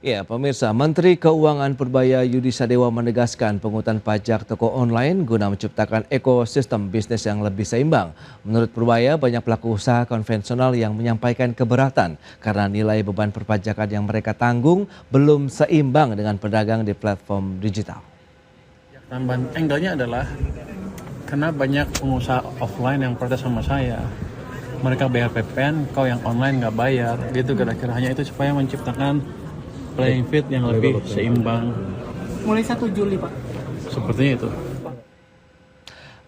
Ya, pemirsa, Menteri Keuangan Purbaya Yudi Sadewa menegaskan pungutan pajak toko online guna menciptakan ekosistem bisnis yang lebih seimbang. Menurut Purbaya, banyak pelaku usaha konvensional yang menyampaikan keberatan karena nilai beban perpajakan yang mereka tanggung belum seimbang dengan pedagang di platform digital. Tambahan angle-nya adalah karena banyak pengusaha offline yang protes sama saya. Mereka bayar PPN, kau yang online nggak bayar, gitu kira-kira. Hanya itu supaya menciptakan playing field yang lebih seimbang. Mulai 1 Juli, Pak. Sepertinya itu.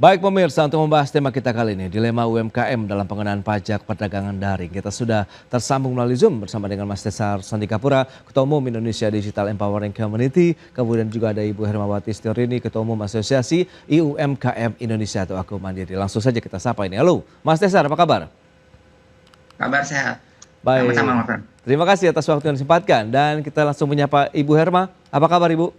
Baik pemirsa, untuk membahas tema kita kali ini, dilema UMKM dalam pengenaan pajak perdagangan daring. Kita sudah tersambung melalui Zoom bersama dengan Mas Tesar Sandikapura, Ketua Umum Indonesia Digital Empowering Community. Kemudian juga ada Ibu Hermawati Stiorini, Ketua Umum Asosiasi IUMKM Indonesia atau Aku Mandiri. Langsung saja kita sapa ini. Halo, Mas Tesar, apa kabar? Kabar sehat. Baik. Sama-sama, Mas. Terima kasih atas waktu yang disempatkan. Dan kita langsung menyapa Ibu Herma. Apa kabar, Ibu?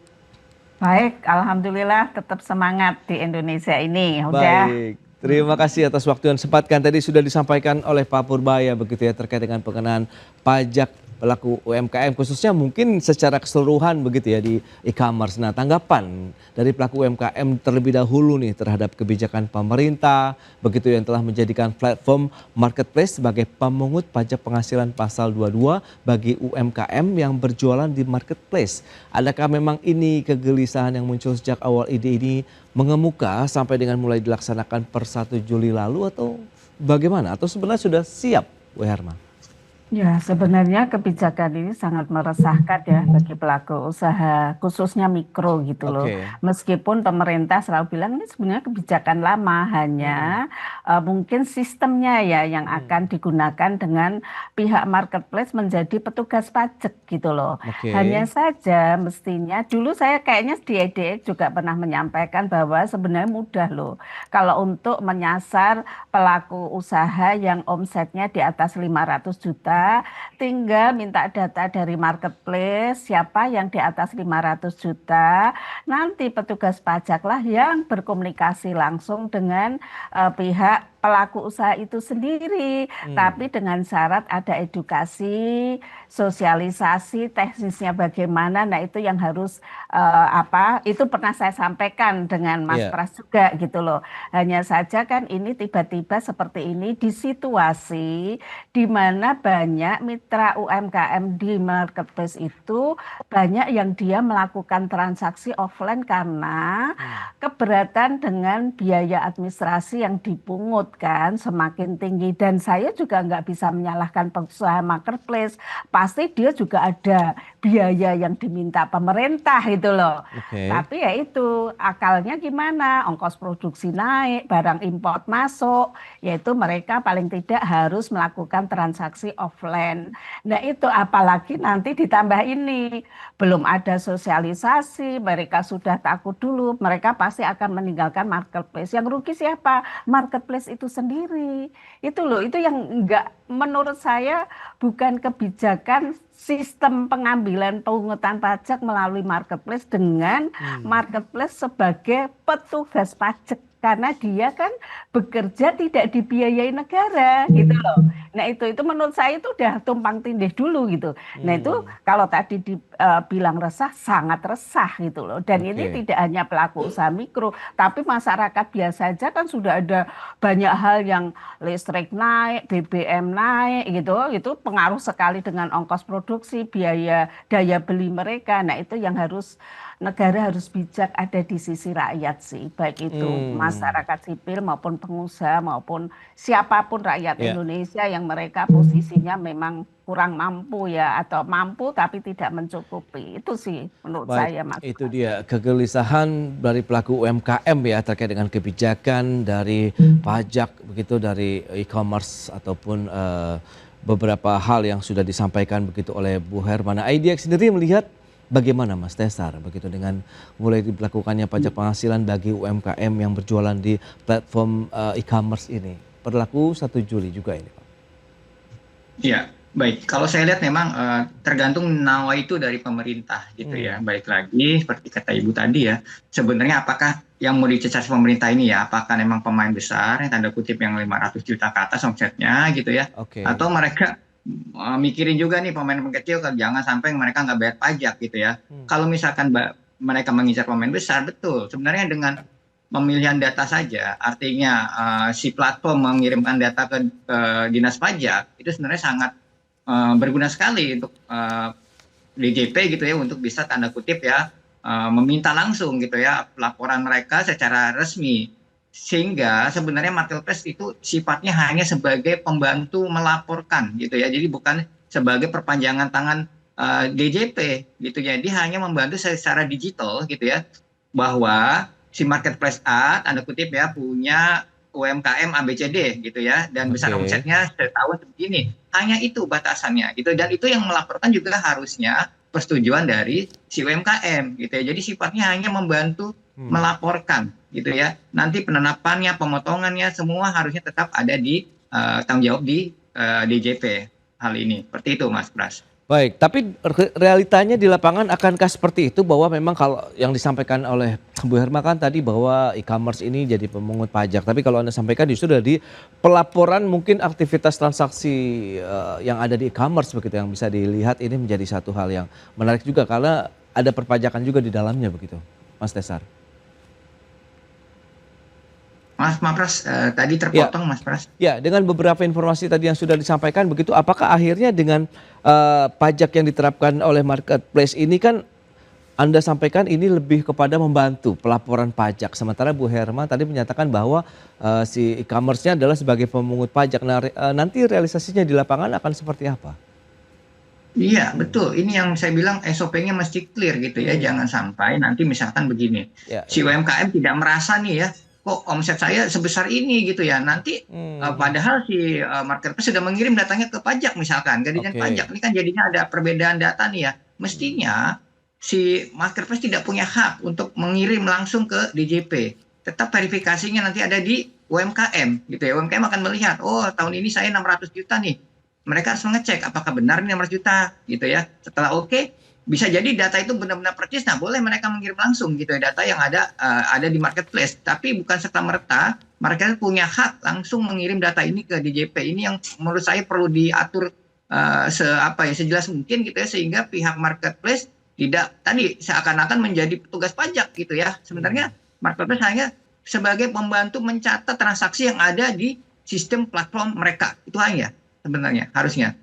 Baik, alhamdulillah tetap semangat di Indonesia ini. Udah. Baik, terima kasih atas waktu yang disempatkan. Tadi sudah disampaikan oleh Pak Purbaya begitu ya terkait dengan pengenaan pajak pelaku UMKM khususnya mungkin secara keseluruhan begitu ya di e-commerce. Nah, tanggapan dari pelaku UMKM terlebih dahulu nih terhadap kebijakan pemerintah begitu yang telah menjadikan platform marketplace sebagai pemungut pajak penghasilan pasal 22 bagi UMKM yang berjualan di marketplace. Adakah memang ini kegelisahan yang muncul sejak awal ide ini mengemuka sampai dengan mulai dilaksanakan per 1 Juli lalu atau bagaimana? Atau sebenarnya sudah siap, Bu Herma? Ya, sebenarnya kebijakan ini sangat meresahkan ya bagi pelaku usaha, khususnya mikro gitu loh. Oke. Meskipun pemerintah selalu bilang ini sebenarnya kebijakan lama, hanya mungkin sistemnya ya yang akan digunakan dengan pihak marketplace menjadi petugas pajak gitu loh. Oke. Hanya saja mestinya dulu saya kayaknya di EDX juga pernah menyampaikan bahwa sebenarnya mudah loh. Kalau untuk menyasar pelaku usaha yang omsetnya di atas 500 juta, tinggal minta data dari marketplace, siapa yang di atas 500 juta, nanti petugas pajaklah yang berkomunikasi langsung dengan pihak pelaku usaha itu sendiri, tapi dengan syarat ada edukasi, sosialisasi, teknisnya bagaimana. Nah itu yang harus itu pernah saya sampaikan dengan Mas Iya. Pras juga gitu loh. Hanya saja kan ini tiba-tiba seperti ini di situasi di mana banyak mitra UMKM di marketplace itu banyak yang dia melakukan transaksi offline karena keberatan dengan biaya administrasi yang dipungut kan semakin tinggi, dan saya juga nggak bisa menyalahkan pengusaha marketplace, pasti dia juga ada biaya yang diminta pemerintah itu loh. Oke. Tapi ya itu akalnya gimana, ongkos produksi naik, barang import masuk, yaitu mereka paling tidak harus melakukan transaksi offline. Nah itu apalagi nanti ditambah ini belum ada sosialisasi, mereka sudah takut dulu, mereka pasti akan meninggalkan marketplace. Yang rugi siapa? Marketplace itu sendiri. Itu loh, itu yang enggak, menurut saya bukan kebijakan sistem pengambilan pungutan pajak melalui marketplace dengan marketplace sebagai petugas pajak, karena dia kan bekerja tidak dibiayai negara gitu loh. Nah itu menurut saya itu udah tumpang tindih dulu gitu. Nah itu kalau tadi dibilang resah, sangat resah gitu loh. Dan ini Oke. tidak hanya pelaku usaha mikro, tapi masyarakat biasa aja kan sudah ada banyak hal yang listrik naik, BBM naik gitu. Itu pengaruh sekali dengan ongkos produksi, biaya daya beli mereka. Nah itu yang harus negara harus bijak ada di sisi rakyat sih, baik itu masyarakat sipil maupun pengusaha maupun siapapun rakyat Ya. Indonesia yang mereka posisinya memang kurang mampu ya, atau mampu tapi tidak mencukupi. Itu sih menurut saya, Mas. Itu dia kegelisahan dari pelaku UMKM ya terkait dengan kebijakan dari pajak begitu dari e-commerce ataupun beberapa hal yang sudah disampaikan begitu oleh Bu Hermana. IDX sendiri melihat bagaimana Mas Tesar begitu dengan mulai dilakukannya pajak penghasilan bagi UMKM yang berjualan di platform e-commerce ini? Berlaku 1 Juli juga ini, Pak. Iya, baik. Kalau saya lihat memang tergantung nawa itu dari pemerintah gitu ya. Balik lagi seperti kata Ibu tadi ya, sebenarnya apakah yang mau dicecar pemerintah ini ya, apakah memang pemain besar yang tanda kutip yang 500 juta ke atas omsetnya gitu ya, Oke. atau mereka mikirin juga nih pemain kecil kan jangan sampai mereka nggak bayar pajak gitu ya. Kalau misalkan mereka mengincar pemain besar, betul. Sebenarnya dengan pemilihan data saja, artinya si platform mengirimkan data ke dinas pajak itu sebenarnya sangat berguna sekali untuk DJP gitu ya, untuk bisa tanda kutip ya meminta langsung gitu ya laporan mereka secara resmi, sehingga sebenarnya marketplace itu sifatnya hanya sebagai pembantu melaporkan gitu ya, jadi bukan sebagai perpanjangan tangan DJP gitu, jadi hanya membantu secara digital gitu ya, bahwa si marketplace A tanda kutip ya punya UMKM ABCD gitu ya, dan besar Oke. omsetnya setahun begini, hanya itu batasannya gitu, dan itu yang melaporkan juga harusnya persetujuan dari si UMKM gitu ya. Jadi sifatnya hanya membantu melaporkan gitu ya. Nanti penerapannya, pemotongannya semua harusnya tetap ada di tanggung jawab di DJP hal ini. Seperti itu Mas Pras. Baik, tapi realitanya di lapangan akankah seperti itu bahwa memang kalau yang disampaikan oleh Bu Herma kan tadi bahwa e-commerce ini jadi pemungut pajak. Tapi kalau Anda sampaikan justru dari pelaporan mungkin aktivitas transaksi yang ada di e-commerce begitu yang bisa dilihat ini menjadi satu hal yang menarik juga karena ada perpajakan juga di dalamnya begitu, Mas Tesar. Mas Pras tadi Ya. terpotong Mas Pras. Ya, dengan beberapa informasi tadi yang sudah disampaikan begitu, apakah akhirnya dengan pajak yang diterapkan oleh marketplace ini kan Anda sampaikan ini lebih kepada membantu pelaporan pajak. Sementara Bu Herma tadi menyatakan bahwa si e-commerce-nya adalah sebagai pemungut pajak. Nah, nanti realisasinya di lapangan akan seperti apa? Iya, betul. Ini yang saya bilang SOP-nya mesti clear gitu ya. Jangan sampai nanti misalkan begini, Ya, si ya. UMKM tidak merasa nih ya, kok omset saya sebesar ini gitu ya. Nanti padahal si marketplace sudah mengirim datanya ke pajak misalkan, ke Dijen Oke. Pajak. Ini kan jadinya ada perbedaan data nih ya. Mestinya si marketplace tidak punya hak untuk mengirim langsung ke DJP. Tetap verifikasinya nanti ada di UMKM gitu ya. UMKM akan melihat, oh tahun ini saya 600 juta nih. Mereka harus mengecek apakah benar ini 600 juta gitu ya. Setelah oke, bisa jadi data itu benar-benar persis. Nah, boleh mereka mengirim langsung gitu ya data yang ada di marketplace. Tapi bukan serta-merta mereka punya hak langsung mengirim data ini ke DJP. Ini yang menurut saya perlu diatur sejelas mungkin gitu ya, sehingga pihak marketplace tidak tadi seakan-akan menjadi petugas pajak gitu ya. Sebenarnya marketplace hanya sebagai pembantu mencatat transaksi yang ada di sistem platform mereka. Itu hanya sebenarnya harusnya.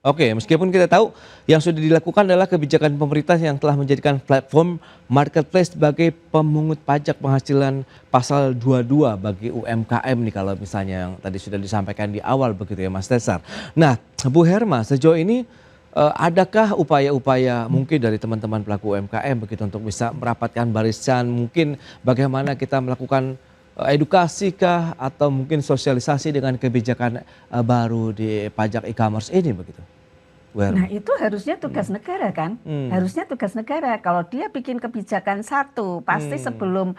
Oke, meskipun kita tahu yang sudah dilakukan adalah kebijakan pemerintah yang telah menjadikan platform marketplace sebagai pemungut pajak penghasilan pasal 22 bagi UMKM nih kalau misalnya yang tadi sudah disampaikan di awal begitu ya Mas Tesar. Nah, Bu Herma sejauh ini adakah upaya-upaya mungkin dari teman-teman pelaku UMKM begitu untuk bisa merapatkan barisan, mungkin bagaimana kita melakukan edukasi kah atau mungkin sosialisasi dengan kebijakan baru di pajak e-commerce ini begitu? Bu Herma. Nah, itu harusnya tugas negara kan? Harusnya tugas negara. Kalau dia bikin kebijakan satu, pasti sebelum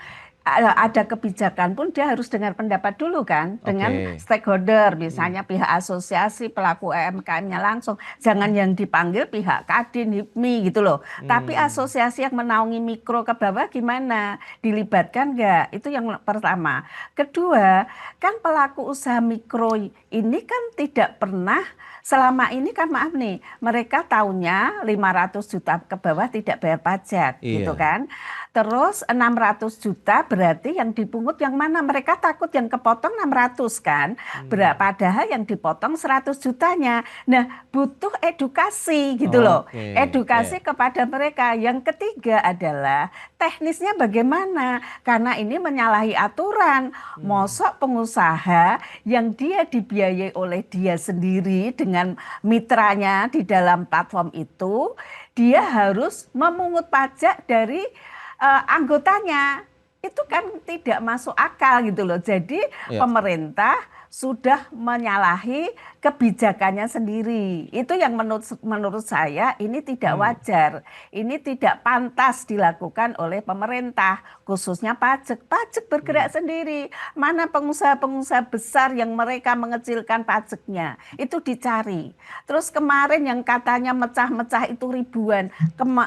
ada kebijakan pun dia harus dengar pendapat dulu kan dengan Oke. stakeholder, misalnya pihak asosiasi pelaku UMKM-nya langsung. Jangan yang dipanggil pihak Kadin, HIPMI gitu loh. Tapi asosiasi yang menaungi mikro ke bawah gimana? Dilibatkan nggak? Itu yang pertama. Kedua, kan pelaku usaha mikro ini kan tidak pernah selama ini kan maaf nih, mereka tahunnya 500 juta ke bawah tidak bayar pajak gitu Iya. kan. Terus 600 juta berarti yang dipungut yang mana? Mereka takut yang kepotong 600 kan. Padahal yang dipotong 100 jutanya. Nah, butuh edukasi gitu loh. Oke, Edukasi ya. kepada mereka. Yang ketiga adalah teknisnya bagaimana? Karena ini menyalahi aturan. Mosok pengusaha yang dia dibiayai oleh dia sendiri dengan mitranya di dalam platform itu, dia harus memungut pajak dari anggotanya. Itu kan tidak masuk akal gitu loh. Jadi Ya. pemerintah sudah menyalahi kebijakannya sendiri. Itu yang menurut saya ini tidak wajar. Ini tidak pantas dilakukan oleh pemerintah, khususnya pajak. Pajak bergerak sendiri. Mana pengusaha-pengusaha besar yang mereka mengecilkan pajaknya? Itu dicari. Terus kemarin yang katanya mecah-mecah itu ribuan,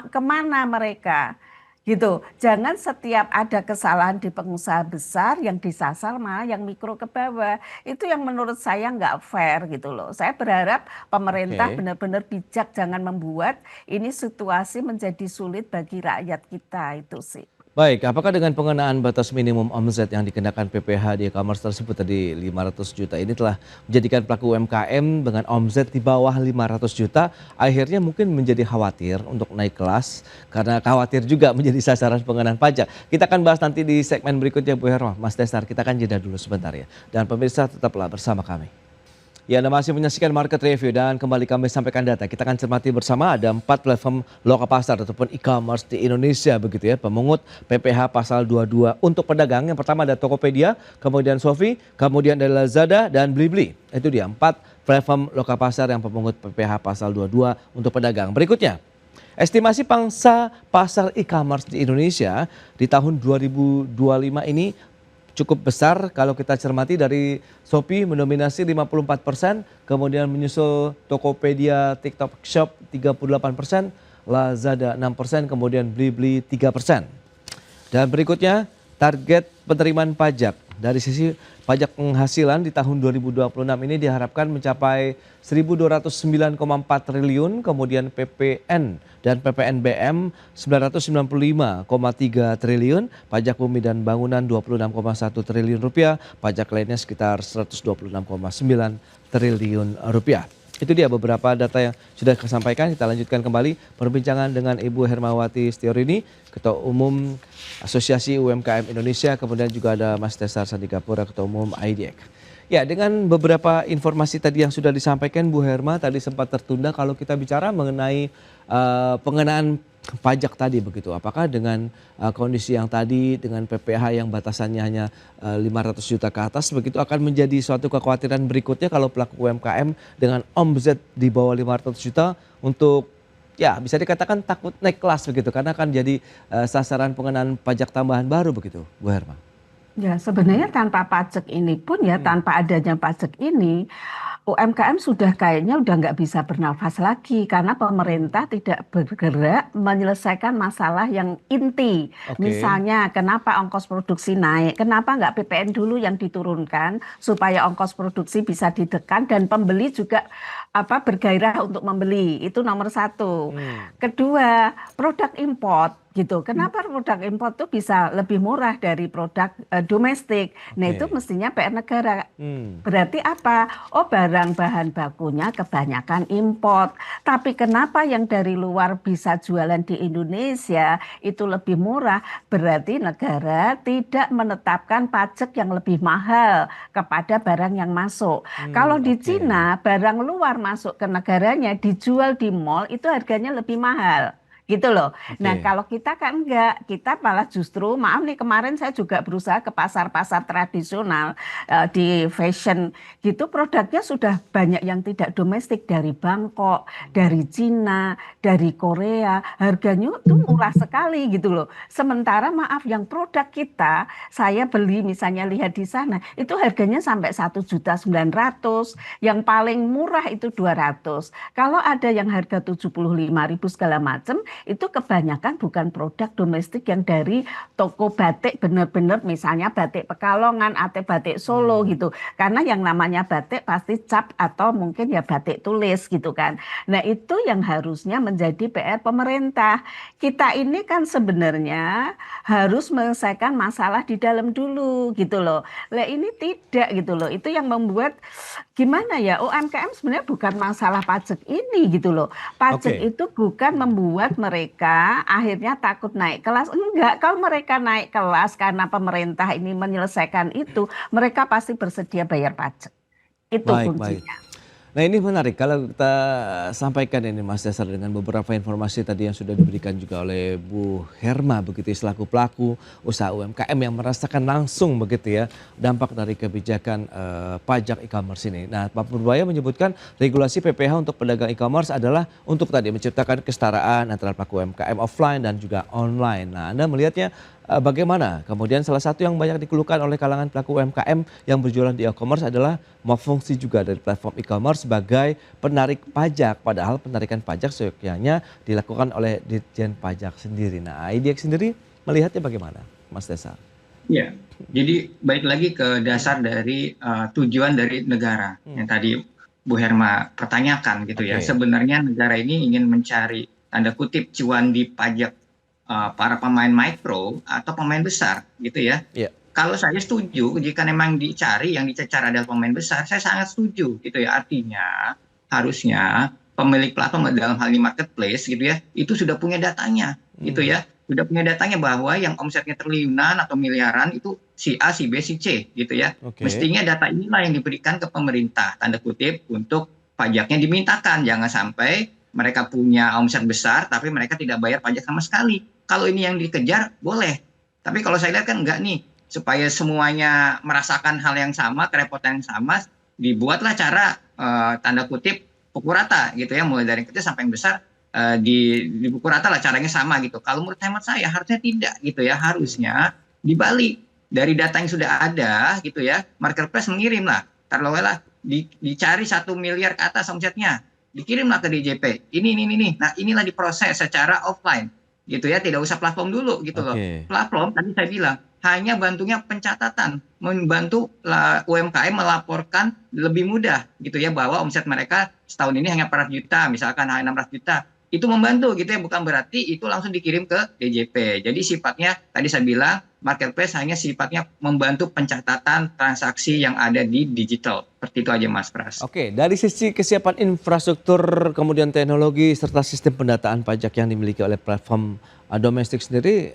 kemana mereka? gitu. Jangan setiap ada kesalahan di pengusaha besar yang disasar malah yang mikro ke bawah. Itu yang menurut saya nggak fair gitu loh. Saya berharap pemerintah Oke. benar-benar bijak, jangan membuat ini situasi menjadi sulit bagi rakyat kita itu sih. Baik, apakah dengan pengenaan batas minimum omset yang dikenakan PPH di e-commerce tersebut tadi 500 juta ini telah menjadikan pelaku UMKM dengan omset di bawah 500 juta akhirnya mungkin menjadi khawatir untuk naik kelas karena khawatir juga menjadi sasaran pengenaan pajak. Kita akan bahas nanti di segmen berikutnya Bu Herma. Mas Desar, kita akan jeda dulu sebentar ya. Dan pemirsa tetaplah bersama kami. Ya, Anda masih menyaksikan Market Review dan kembali kami sampaikan data. Kita akan cermati bersama ada 4 platform loka pasar ataupun e-commerce di Indonesia begitu ya. Pemungut PPH pasal 22 untuk pedagang. Yang pertama ada Tokopedia, kemudian Shopee, kemudian ada Lazada dan Blibli. Itu dia 4 platform loka pasar yang pemungut PPH pasal 22 untuk pedagang. Berikutnya, estimasi pangsa pasar e-commerce di Indonesia di tahun 2025 ini cukup besar kalau kita cermati dari Shopee mendominasi 54%, kemudian menyusul Tokopedia, TikTok Shop 38%, Lazada 6%, kemudian Blibli 3%. Dan berikutnya target penerimaan pajak dari sisi pajak penghasilan di tahun 2026 ini diharapkan mencapai 1.209,4 triliun, kemudian PPN dan PPNBM 995,3 triliun, pajak bumi dan bangunan 26,1 triliun rupiah, pajak lainnya sekitar 126,9 triliun rupiah. Itu dia beberapa data yang sudah saya sampaikan. Kita lanjutkan kembali perbincangan dengan Ibu Hermawati Setiorini, Ketua Umum Asosiasi UMKM Indonesia, kemudian juga ada Mas Desar Sandikapura, Ketua Umum IDEC. Ya, dengan beberapa informasi tadi yang sudah disampaikan Bu Herma, tadi sempat tertunda kalau kita bicara mengenai pengenaan pajak tadi begitu. Apakah dengan kondisi yang tadi dengan PPH yang batasannya hanya 500 juta ke atas begitu akan menjadi suatu kekhawatiran berikutnya kalau pelaku UMKM dengan omset di bawah 500 juta untuk ya bisa dikatakan takut naik kelas begitu karena akan jadi sasaran pengenaan pajak tambahan baru begitu Bu Herma. Ya, sebenarnya tanpa pajak ini pun ya, tanpa adanya pajak ini, UMKM sudah kayaknya udah nggak bisa bernafas lagi karena pemerintah tidak bergerak menyelesaikan masalah yang inti. Oke. Misalnya, kenapa ongkos produksi naik? Kenapa nggak PPN dulu yang diturunkan supaya ongkos produksi bisa ditekan dan pembeli juga bergairah untuk membeli. Itu nomor satu. Kedua, produk import. Gitu. Kenapa produk impor tuh bisa lebih murah dari produk domestik? Nah, itu Oke. mestinya PR negara. Berarti apa? Oh, barang bahan bakunya kebanyakan impor. Tapi kenapa yang dari luar bisa jualan di Indonesia itu lebih murah? Berarti negara tidak menetapkan pajak yang lebih mahal kepada barang yang masuk. Kalau di Oke. Cina, barang luar masuk ke negaranya dijual di mall itu harganya lebih mahal. Gitu loh. Nah, Oke. kalau kita kan enggak, kita malah justru, maaf nih kemarin saya juga berusaha ke pasar-pasar tradisional di fashion gitu, produknya sudah banyak yang tidak domestik dari Bangkok, dari Cina, dari Korea, harganya tuh murah sekali gitu loh. Sementara maaf yang produk kita, saya beli misalnya lihat di sana, itu harganya sampai 1.900.000, yang paling murah itu 200. Kalau ada yang harga 75.000 segala macam, itu kebanyakan bukan produk domestik yang dari toko batik benar-benar misalnya batik Pekalongan atau batik Solo gitu. Karena yang namanya batik pasti cap atau mungkin ya batik tulis gitu kan. Nah, itu yang harusnya menjadi PR pemerintah. Kita ini kan sebenarnya harus menyelesaikan masalah di dalam dulu gitu loh. Lah ini tidak gitu loh. Itu yang membuat gimana ya, UMKM sebenarnya bukan masalah pajak ini gitu loh. Pajak Oke. itu bukan membuat mereka akhirnya takut naik kelas. Enggak, kalau mereka naik kelas karena pemerintah ini menyelesaikan itu, mereka pasti bersedia bayar pajak. Itu Baik, baik. kuncinya. Nah, ini menarik kalau kita sampaikan ini Mas Desar dengan beberapa informasi tadi yang sudah diberikan juga oleh Bu Herma begitu ya, selaku pelaku usaha UMKM yang merasakan langsung begitu ya dampak dari kebijakan pajak e-commerce ini. Nah, Pak Purbaya menyebutkan regulasi PPH untuk pedagang e-commerce adalah untuk tadi menciptakan kesetaraan antara pelaku UMKM offline dan juga online. Nah, Anda melihatnya bagaimana? Kemudian salah satu yang banyak dikeluhkan oleh kalangan pelaku UMKM yang berjualan di e-commerce adalah mau fungsi juga dari platform e-commerce sebagai penarik pajak. Padahal penarikan pajak seyogyanya dilakukan oleh Ditjen Pajak sendiri. Nah, IDX sendiri melihatnya bagaimana, Mas Desar? Ya, jadi balik lagi ke dasar dari tujuan dari negara yang tadi Bu Herma pertanyakan gitu ya. Oke. Sebenarnya negara ini ingin mencari tanda kutip cuan di pajak para pemain mikro atau pemain besar gitu ya. Iya. Kalau saya setuju jika memang dicari yang dicecar adalah pemain besar, saya sangat setuju gitu ya. Artinya harusnya pemilik platform dalam hal ini marketplace gitu ya, itu sudah punya datanya gitu ya. Sudah punya datanya bahwa yang omsetnya triliunan atau miliaran itu si A, si B, si C gitu ya. Oke. Mestinya data inilah yang diberikan ke pemerintah tanda kutip untuk pajaknya dimintakan. Jangan sampai mereka punya omset besar tapi mereka tidak bayar pajak sama sekali. Kalau ini yang dikejar boleh. Tapi kalau saya lihat kan enggak nih, supaya semuanya merasakan hal yang sama, kerepotan yang sama, dibuatlah cara tanda kutip pukul rata gitu ya, mulai dari yang kecil sampai yang besar. Dipukul rata lah, caranya sama gitu. Kalau menurut hemat saya harusnya tidak gitu ya, harusnya dibalik dari data yang sudah ada gitu ya, marketplace mengirim lah, taruhlah dicari 1 miliar ke atas omsetnya, dikirimlah ke DJP, ini. Nah inilah diproses secara offline gitu ya, tidak usah platform dulu gitu loh. Oke. Platform tadi saya bilang hanya bantunya pencatatan, membantu UMKM melaporkan lebih mudah gitu ya, bahwa omset mereka setahun ini hanya 400 juta, misalkan hanya 600 juta. Itu membantu gitu ya, bukan berarti itu langsung dikirim ke DJP. Jadi sifatnya tadi saya bilang marketplace hanya sifatnya membantu pencatatan transaksi yang ada di digital. Seperti itu aja Mas Pras. Oke, dari sisi kesiapan infrastruktur, kemudian teknologi serta sistem pendataan pajak yang dimiliki oleh platform domestik sendiri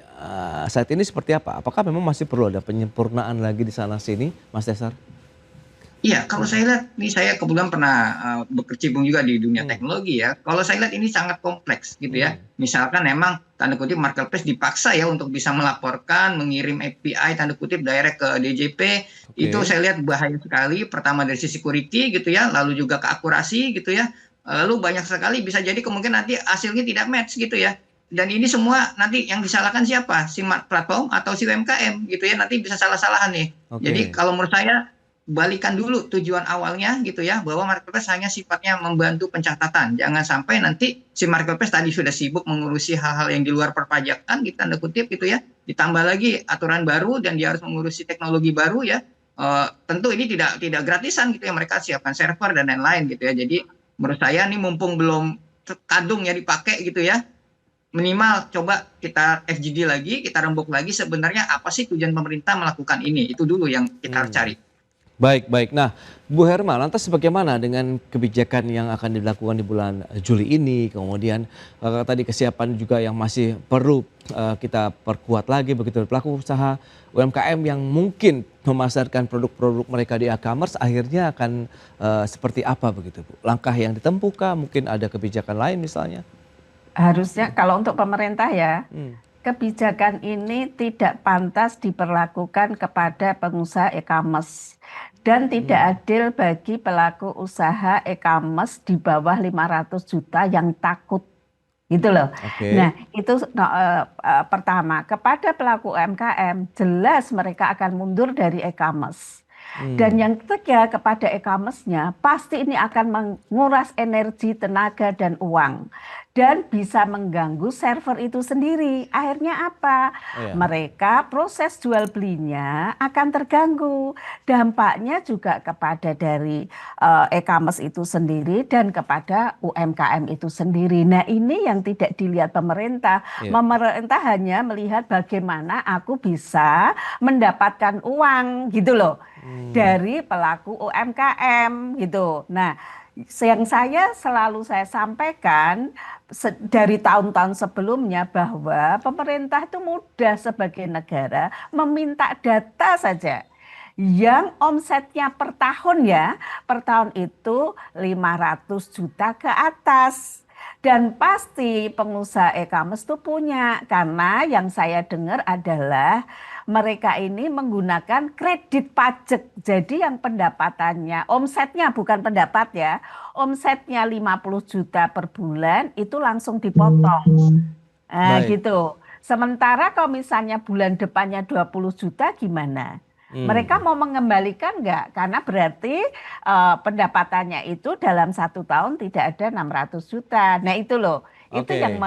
saat ini seperti apa? Apakah memang masih perlu ada penyempurnaan lagi di sana sini, Mas Desar? Iya, kalau saya lihat, ini saya kebetulan pernah berkecimpung juga di dunia teknologi ya. Kalau saya lihat ini sangat kompleks gitu ya. Misalkan memang tanda kutip marketplace dipaksa ya untuk bisa melaporkan, mengirim API tanda kutip direct ke DJP. Itu saya lihat bahaya sekali. Pertama dari sisi security gitu ya, lalu juga keakurasi gitu ya. Lalu banyak sekali bisa jadi kemungkinan nanti hasilnya tidak match gitu ya. Dan ini semua nanti yang disalahkan siapa? Si platform atau si UMKM gitu ya. Nanti bisa salah-salahan nih. Jadi kalau menurut saya balikan dulu tujuan awalnya gitu ya, bahwa marketplace hanya sifatnya membantu pencatatan. Jangan sampai nanti si marketplace tadi sudah sibuk mengurusi hal-hal yang di luar perpajakan gitu tanda kutip gitu ya, ditambah lagi aturan baru dan dia harus mengurusi teknologi baru ya. Tentu ini tidak gratisan gitu ya, mereka siapkan server dan lain-lain gitu ya. Jadi menurut saya nih mumpung belum kadung ya dipakai gitu ya, minimal coba kita FGD lagi, kita rembuk lagi sebenarnya apa sih tujuan pemerintah melakukan ini. Itu dulu yang kita harus cari. Baik. Nah, Bu Herma, lantas bagaimana dengan kebijakan yang akan dilakukan di bulan Juli ini? Kemudian tadi kesiapan juga yang masih perlu kita perkuat lagi begitu. Pelaku usaha UMKM yang mungkin memasarkan produk-produk mereka di e-commerce akhirnya akan seperti apa begitu, Bu? Langkah yang ditempuhkah? Mungkin ada kebijakan lain misalnya? Harusnya kalau untuk pemerintah ya, kebijakan ini tidak pantas diberlakukan kepada pengusaha e-commerce dan tidak adil bagi pelaku usaha e-commerce di bawah 500 juta yang takut gitu loh. Nah itu pertama, kepada pelaku UMKM jelas mereka akan mundur dari e-commerce. Dan yang ketiga, kepada e-commerce-nya pasti ini akan menguras energi, tenaga, dan uang. Dan bisa mengganggu server itu sendiri. Akhirnya apa? Mereka proses jual belinya akan terganggu. Dampaknya juga kepada dari e-commerce itu sendiri dan kepada UMKM itu sendiri. Nah ini yang tidak dilihat pemerintah. Pemerintah hanya melihat bagaimana aku bisa mendapatkan uang gitu loh. Dari pelaku UMKM gitu. Nah, yang selalu saya sampaikan dari tahun-tahun sebelumnya bahwa pemerintah itu mudah sebagai negara meminta data saja yang omsetnya per tahun ya, per tahun itu 500 juta ke atas. Dan pasti pengusaha e-commerce itu punya, karena yang saya dengar adalah mereka ini menggunakan kredit pajak. Jadi yang pendapatannya, omsetnya bukan pendapat ya, omsetnya 50 juta per bulan itu langsung dipotong. Nah gitu. Sementara kalau misalnya bulan depannya 20 juta gimana? Mereka mau mengembalikan nggak? Karena berarti pendapatannya itu dalam 1 tahun tidak ada 600 juta. Nah itu loh, itu Oke. yang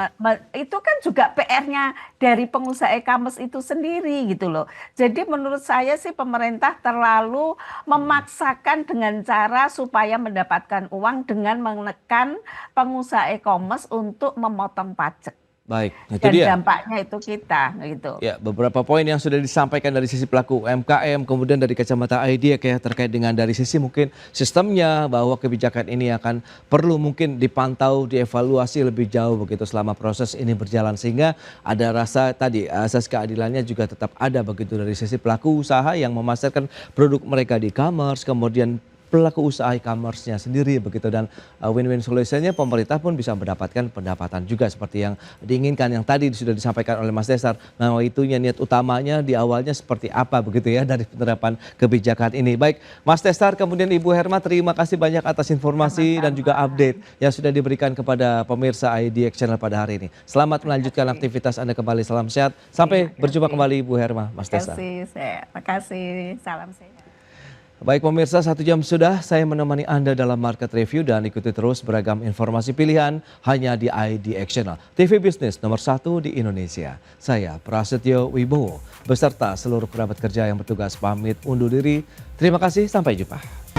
itu kan juga PR-nya dari pengusaha e-commerce itu sendiri gitu loh. Jadi menurut saya sih pemerintah terlalu memaksakan dengan cara supaya mendapatkan uang dengan menekan pengusaha e-commerce untuk memotong pajak. Baik, itu Dan dia. dampaknya itu kita gitu. Ya, beberapa poin yang sudah disampaikan dari sisi pelaku UMKM, kemudian dari kacamata IDEA kayak terkait dengan dari sisi mungkin sistemnya, bahwa kebijakan ini akan perlu mungkin dipantau, dievaluasi lebih jauh begitu selama proses ini berjalan, sehingga ada rasa tadi asas keadilannya juga tetap ada begitu dari sisi pelaku usaha yang memasarkan produk mereka di e-commerce, kemudian pelaku usaha e-commerce-nya sendiri begitu, dan win-win solution-nya pemerintah pun bisa mendapatkan pendapatan juga seperti yang diinginkan, yang tadi sudah disampaikan oleh Mas Desar. Nah, itunya niat utamanya di awalnya seperti apa begitu ya dari penerapan kebijakan ini. Baik, Mas Desar kemudian Ibu Herma, terima kasih banyak atas informasi dan juga update yang sudah diberikan kepada pemirsa IDX Channel pada hari ini. Selamat melanjutkan aktivitas Anda kembali, salam sehat. Sampai berjumpa kembali Ibu Herma, Mas Desar. Terima kasih, salam sehat. Baik pemirsa, 1 jam sudah saya menemani Anda dalam Market Review, dan ikuti terus beragam informasi pilihan hanya di IDX Channel, TV bisnis nomor 1 di Indonesia. Saya Prasetyo Wibowo beserta seluruh kerabat kerja yang bertugas pamit undur diri. Terima kasih, sampai jumpa.